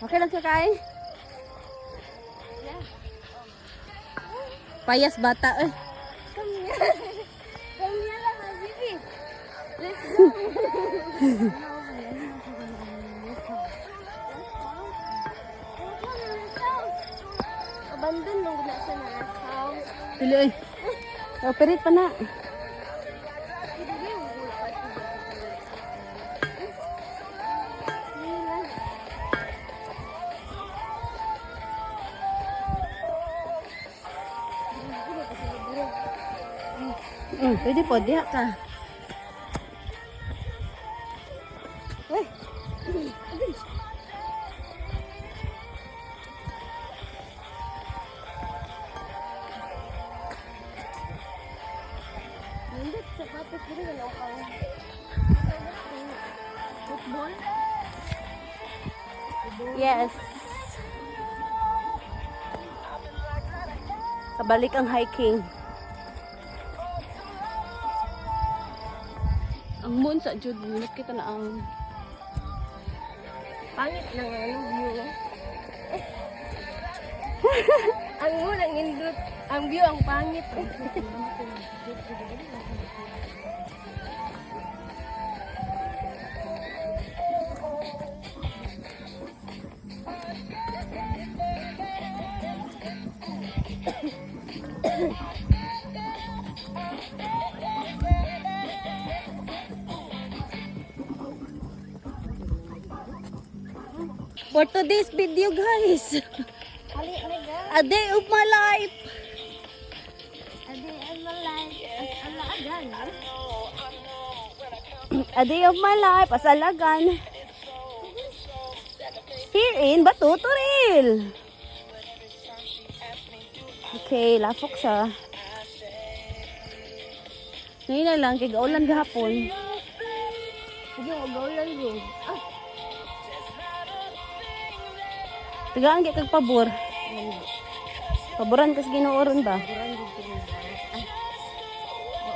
Okay lang ka kain? Payas bata eh. Kami lang, Habibi. Let's go. Abandon nung na sa house. Dili eh. Operate pa na. Pwede po, diha ka. Uy. Nindot sa patos dito na ang football. Yes. Kabalik ang hiking. Ang moon sa Jud, nakita na ang Pangit ng view. Ang moon ang indot, ang view ang pangit. for today's video, guys. Ali na ga. A day of my life. Adi ang malay. Ala agan. A day of my life, Asalagan. Herein, Batuturil. Okay, lafok siya. Ngayon na lang, kay gaulan gahapon. Sige, mag-ulan ko. Tigaan kay kag pabor. Paboran kas ginuoron ba? Kurang dito.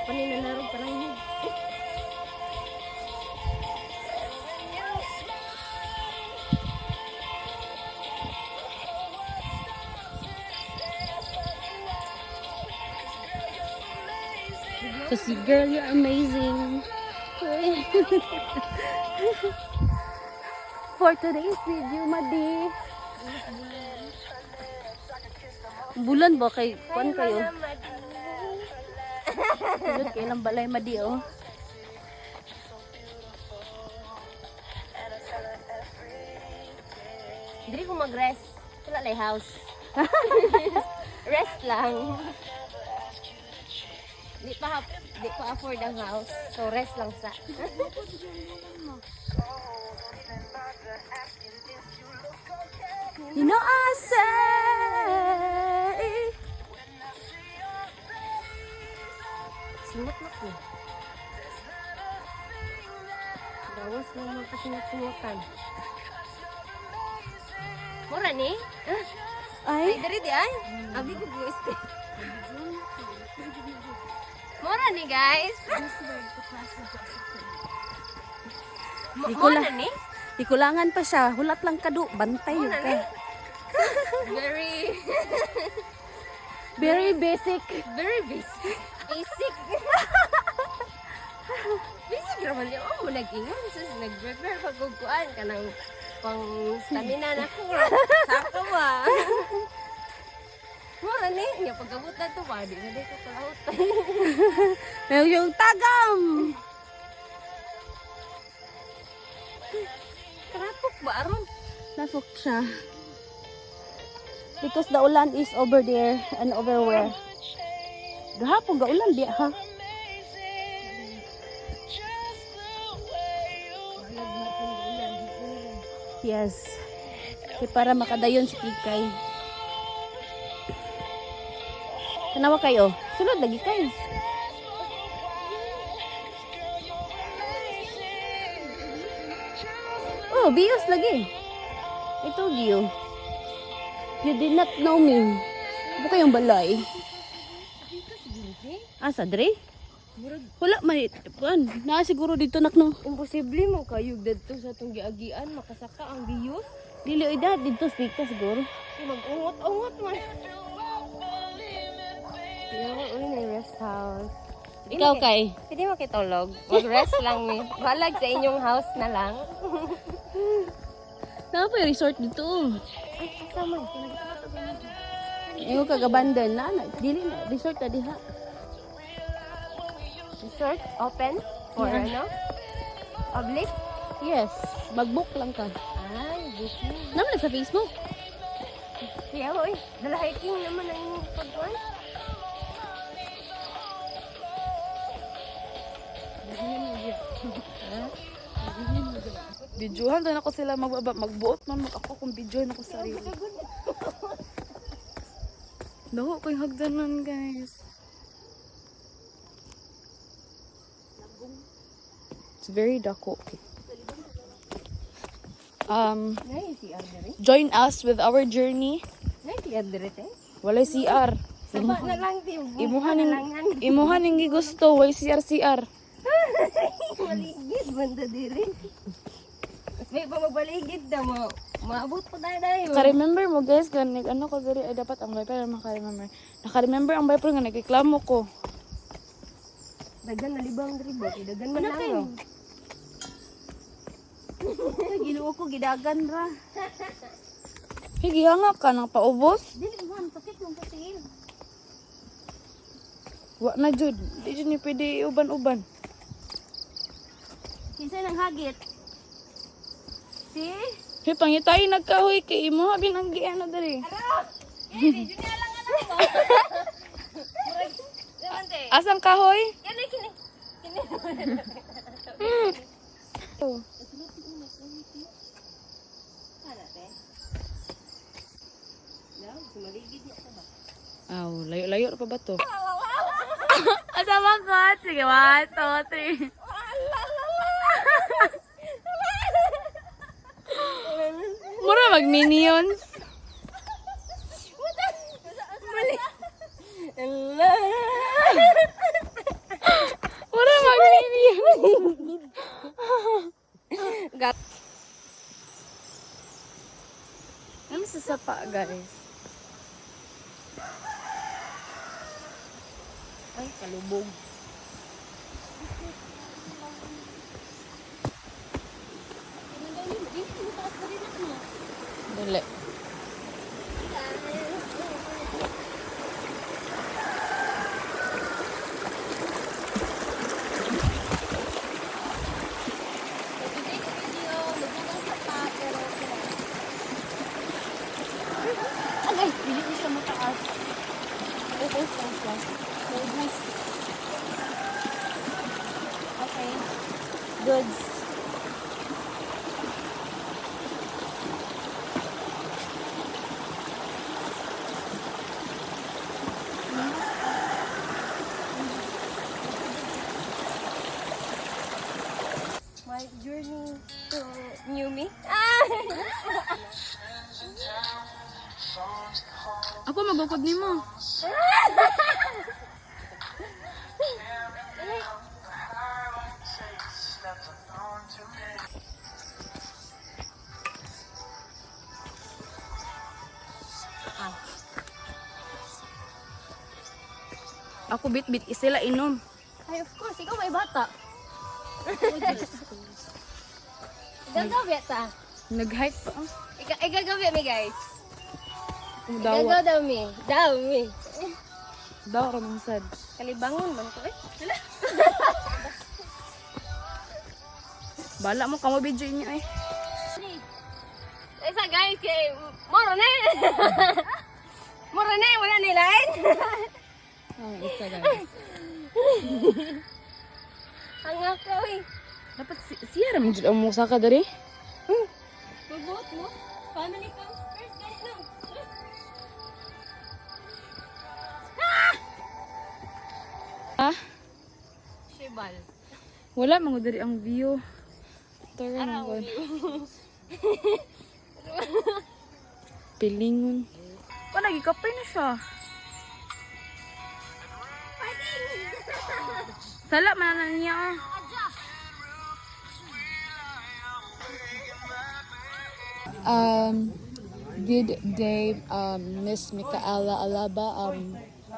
Panin na narog parang yun. Kasi girl, you're amazing. For today's video, Madi. Bulan ba kay kuan kayo? Tulad kay lang balay Madi oh. Hindi ko mag-rest. Wala lang house. Rest lang. Di pa afford ang house. So rest lang sa. You know I say. Singat na ko. Bawas na mga kasingat-singatan. Mura ni? Ay, Ay, dari di ay. Abi ko gusto. Mura ni guys. Di ko Mura lang- ni? di kulangan pa siya. Hulat lang kadu. Bantay yun Mura ka. ni? Very Very basic. basic. Basic. Basic naman yun. Oh, nag-ingon. Sus, nag-prepare pagkukuan ka ng pang stamina na ko. Saka ba? Mura ni. Nga pagkabot na ito ba? Di na di ko kalahot. May yung tagam. Karapok ba aron? Nafok siya. Because the ulan is over there and over where. Gahapon ga ulan di ha. Yes. Kaya para makadayon si Kikay. Tanawa kayo. Sulod lagi kayo. Oh, bios lagi. Ito, Gio. You did not know me. Ano kayong balay? Asa, Dre? Wala man. Naa siguro dito nak no. Imposible mo kayo dito sa itong giagian. Makasaka ang biyos. Dili oy dad dito stika siguro. Mag-ungot-ungot man. Uy, may rest house. Ikaw kay. Pwede makitulog. Mag-rest lang mi. Balag sa inyong house na lang. Na pa resort dito. Ay, kasama. Ayaw kagabandon na. Dili na. Resort na diha. Resort open for Yeah. ano? Public? Yes. Mag-book lang ka. Ay, booking. Naman sa Facebook. Kaya oy, dala hiking naman ang inyong pagkuhan. Videohan na ako sila magbuot man ako kung video na ko sarili. Daw ko yung hagdanan guys. It's very dako. Nay, si Andre. Join us with our journey. Nay, si Andre te. Walay CR. Saba na lang ti. Imuhan yung gusto, way CR. Maligid banda diri. May pa mabaligid na mo. Maabot pa tayo. Naka-remember mo guys, ganig ano ko diri ay dapat ang Viper maka-remember. Naka-remember ang Viper nga nagreklamo ko. Dagan na libang diri ba? Dagan man lang no. Ginuo ko gidagan ra. Higi nga ka nang paubos. Dili man sakit mong kutil. Wa na jud. Di jud ni pwede uban-uban. Kinsay nang hagit? Si? Hey, pangitay nagkahoy kay imo bin ang giano diri. Asang kahoy? Kini. Oh. Ana te. No, sumaligid niya ka ba? Aw, layo-layo pa ba to? Asa ba ko? Sige, 1, 2, 3. Mura mag-minions. Mali. Allah. Mura mag-minions. Gat. Ano sa sapa, guys? Ay, kalubog. Dali. Agay, dili ko siya mataas. Ubus lang siya. Ubus. Okay. Goods. My journey to New Me. Ako magukod nimo. Ako bit-bit sila inom. Ay, of course. Ikaw may bata. Gagabi ta. Nag-hike pa. Igagabi mi guys. Dawa. Igagaw daw mi. Daw mi. Dawa ramang sad. Kalibangon man ko eh. Bala mo kamo video niya eh. Isa guys kay moro na. Moro na wala ni line. Oh, isa guys. Ang ako eh. Dapat siya ramang jud ang musa ka diri. Magbuot mo. Family comes first guys no. Ah, Shibal. wala mga diri ang view. Tara na God. Pilingon. Pa nagikapay na siya. Sala man na niya. Good day, Miss Micaela Alaba.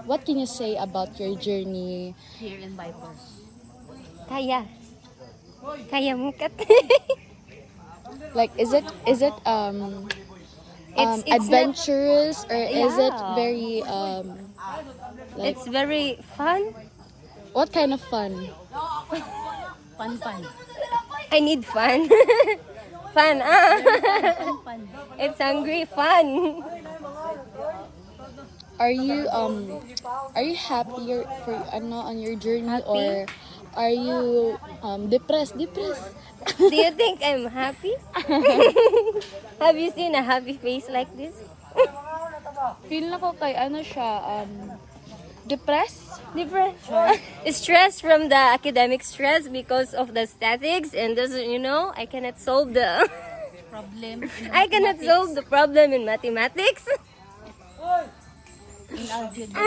What can you say about your journey? Here in Bible. Kaya. Kaya mo kat. Like, is it It's adventurous, or is it Yeah. very like, It's very fun. what kind of fun? Fun. I need fun. Fun, ah. It's hungry fun. Are you happier for on your journey, or are you depressed? Do you think I'm happy? Have you seen a happy face like this? Feel na ko kay siya depressed. Depression. Stress from the academic stress because of the statics and those, I cannot solve the Problem. I cannot solve the problem in mathematics. In algebra.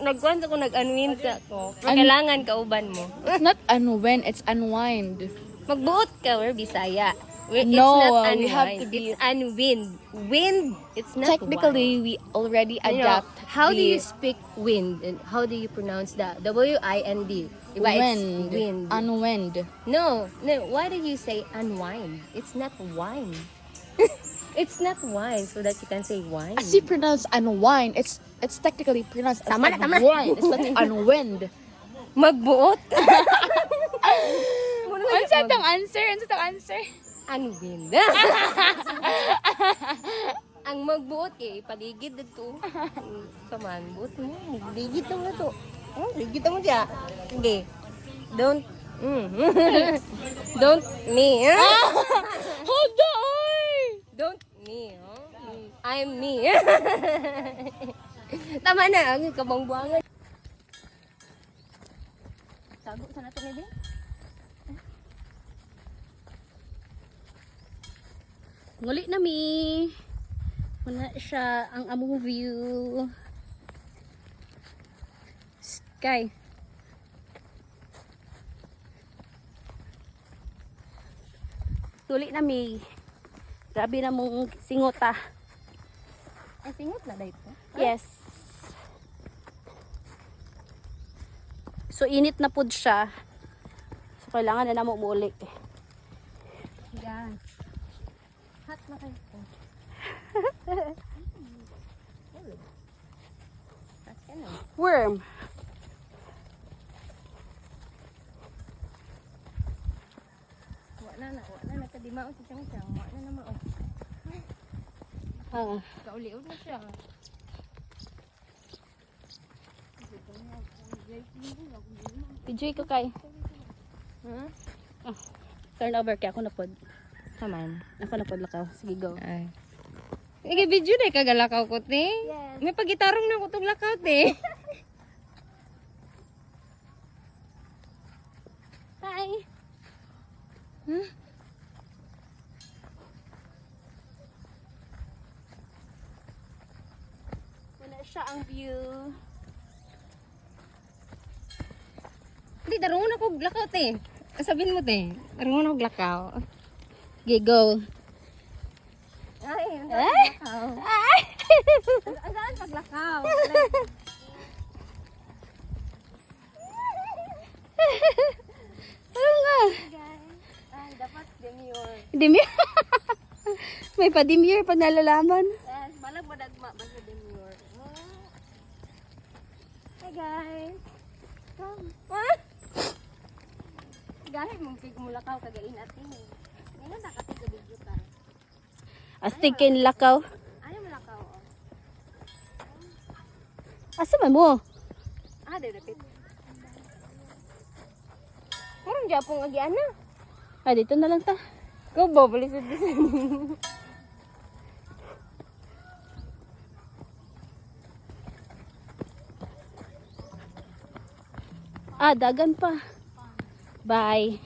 Nagkuhan ko nag-unwind sa ko. Pero kailangan kauban mo. It's not unwind, it's unwind. Magbuot ka or Bisaya. It's No, not we unwind. have to be- It's unwind. Wind. It's not Technically, we already wind. adapt. How do the you speak wind? And how do you pronounce that? W-I-N-D. Diba? It's wind? wind. Unwind. No. Why did you say unwind? It's not wine. It's not wine, so that you can say wine. As you pronounce unwind, it's technically pronounced as Tama na, tama na. unwind. It's not unwind. Magbuot. Ano tang answer? Unwind. Ang magbuot paligid dito. Come on, buot mo. Ligid mo na to. Ligid mo siya. Okay. Don't. Don't me. Hold on! Don't me. I'm me. Tama na. Ang kabangbuangan. Tago sa natin na din. Nguli na mi. Muna siya ang among view. Sky. Tuli na mi. Grabe na mong singota. Ay, singot na dahil po. Yes. So init na pud siya. So kailangan na namo umuuli. Yan. Hot na kayo po. Worm. Wala na kadimao sa siyang. Wala na mao. Ah. Kauli-uli na siya. Pijoy ko kay. Turn over kay ako na pod. Saman. Ako na pod lakaw. Sige go. Ay. Ige video na kagalakaw ko te. Yes. May pagitarong na ko tong lakaw te. Hi. Wala siya ang view. Hindi darungon ako lakaw te. Sabihin mo te. Darungon ako lakaw. Okay, go. Ay, ang Ay! lakaw. Ay! Ang saan paglakaw? Ano nga? Ay, dapat demure. Demure. May pa-demure pag nalalaman. Yes, malag madagma ba sa demure? Hi guys. Come. What? Gahi mong pigmulakaw kagain atin. Ngayon nakati ka video ka. Astikin lakaw. Ano mulakaw? Asa man mo? Dapit. Parang Japong agian na. Ah, dito na lang ta. Go, balisod din. Ah, dagan pa. Bye.